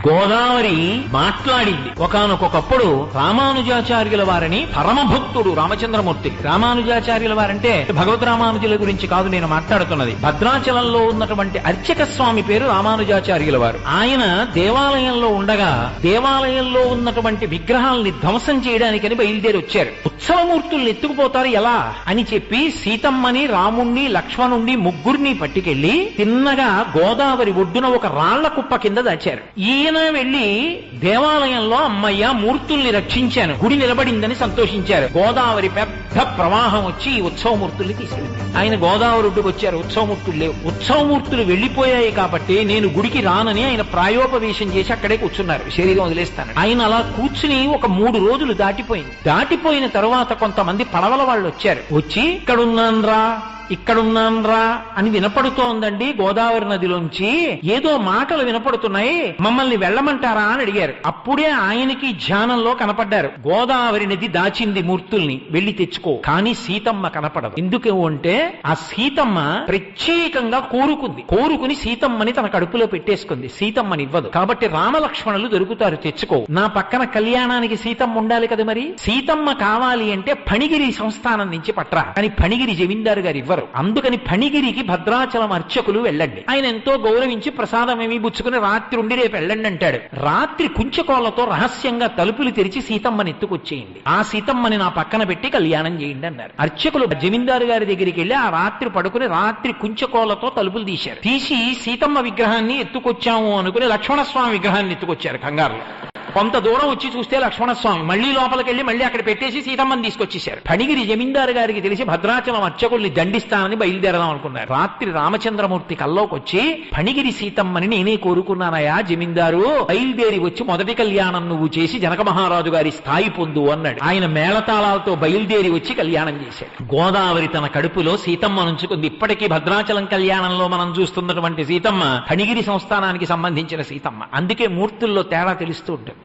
గోదావరి మాట్లాడింది. ఒకానొకప్పుడు రామానుజాచార్యుల వారిని పరమభక్తుడు రామచంద్రమూర్తి. రామానుజాచార్యుల వారంటే భగవద్ రామానుజుల గురించి కాదు నేను మాట్లాడుతున్నది. భద్రాచలంలో ఉన్నటువంటి అర్చక స్వామి పేరు రామానుజాచార్యుల వారు. ఆయన దేవాలయంలో ఉండగా దేవాలయంలో ఉన్నటువంటి విగ్రహాలని ధ్వంసం చేయడానికని బయలుదేరి వచ్చారు. ఉత్సవమూర్తుల్ని ఎత్తుకుపోతారు ఎలా అని చెప్పి సీతమ్మని, రాముణ్ణి, లక్ష్మణుణ్ణి ముగ్గురిని పట్టుకెళ్లి తిన్నగా గోదావరి ఒడ్డున ఒక రాళ్ల కుప్ప కింద దాచారు. ఈయన వెళ్లి దేవాలయంలో అమ్మయ్య మూర్తుల్ని రక్షించాను, గుడి నిలబడిందని సంతోషించారు. గోదావరి పెద్ద ప్రవాహం వచ్చి ఈ ఉత్సవమూర్తుల్ని తీసుకెళ్ళింది. ఆయన గోదావరి ఒడ్డుకు వచ్చారు. ఉత్సవమూర్తులు లేవు. ఉత్సవమూర్తులు వెళ్లిపోయాయి కాబట్టి నేను గుడికి రానని ఆయన ప్రాయోపవేశం చేసి అక్కడే కూర్చున్నారు. శరీరం వదిలేస్తాను. ఆయన అలా కూర్చుని ఒక 3 రోజులు దాటిపోయింది. దాటిపోయిన తరువాత కొంతమంది పడవల వాళ్ళు వచ్చారు. వచ్చి ఇక్కడున్నాన్రా అని వినపడుతోందండి గోదావరి నదిలోంచి ఏదో మాటలు వినపడుతున్నాయి, మమ్మల్ని వెళ్ళమంటారా అని అడిగారు. అప్పుడే ఆయనకి ధ్యానంలో కనపడ్డారు. గోదావరి నది దాచింది మూర్తుల్ని, వెళ్లి తెచ్చుకో, కానీ సీతమ్మ కనపడదు. ఎందుకు అంటే ఆ సీతమ్మ ప్రత్యేకంగా కోరుకుని సీతమ్మని తన కడుపులో పెట్టేసుకుంది. సీతమ్మని ఇవ్వదు. కాబట్టి రామలక్ష్మణులు దొరుకుతారు, తెచ్చుకో. నా పక్కన కళ్యాణానికి సీతమ్మ ఉండాలి కదా, మరి సీతమ్మ కావాలి అంటే ఫణిగిరి సంస్థానం నుంచి పట్రా, కానీ ఫణిగిరి జమీందారు గారు ఇవ్వరు. అందుకని ఫణిగిరికి భద్రాచలం అర్చకులు వెళ్ళండి. ఆయన ఎంతో గౌరవించి ప్రసాదం ఏమీ పుచ్చుకుని రాత్రి ఉండి రేపు వెళ్ళండి అంటాడు. రాత్రి కుంచకోళ్లతో రహస్యంగా తలుపులు తెరిచి సీతమ్మని ఎత్తుకొచ్చేయండి, ఆ సీతమ్మని నా పక్కన పెట్టి కళ్యాణం చేయండి అన్నారు. అర్చకులు జమీందారు గారి దగ్గరికి వెళ్లి ఆ రాత్రి పడుకుని రాత్రి కుంచకోళ్లతో తలుపులు తీశారు. తీసి సీతమ్మ విగ్రహాన్ని ఎత్తుకొచ్చాము అనుకుని లక్ష్మణస్వామి విగ్రహాన్ని ఎత్తుకొచ్చారు. కంగారులో కొంత దూరం వచ్చి చూస్తే లక్ష్మణస్వామి మళ్లీ లోపలికి వెళ్లి మళ్లీ అక్కడ పెట్టేసి సీతమ్మని తీసుకొచ్చేశారు. ఫణిగిరి జమీందారు గారికి తెలిసి భద్రాచలం అర్చకుల్ని దండిస్తానని బయలుదేరదాం అనుకున్నారు. రాత్రి రామచంద్రమూర్తి కల్లోకి వచ్చి ఫణిగిరి సీతమ్మని నేనే కోరుకున్నానయా జమీందారు, బయలుదేరి వచ్చి మొదటి కళ్యాణం నువ్వు చేసి జనక మహారాజు గారి స్థాయి పొందు అన్నాడు. ఆయన మేళతాళాలతో బయలుదేరి వచ్చి కళ్యాణం చేశాడు. గోదావరి తన కడుపులో సీతమ్మ నుంచుకుంది. ఇప్పటికీ భద్రాచలం కళ్యాణంలో మనం చూస్తున్నటువంటి సీతమ్మ ఫణిగిరి సంస్థానానికి సంబంధించిన సీతమ్మ. అందుకే మూర్తుల్లో తేడా తెలుస్తూ ఉంటుంది.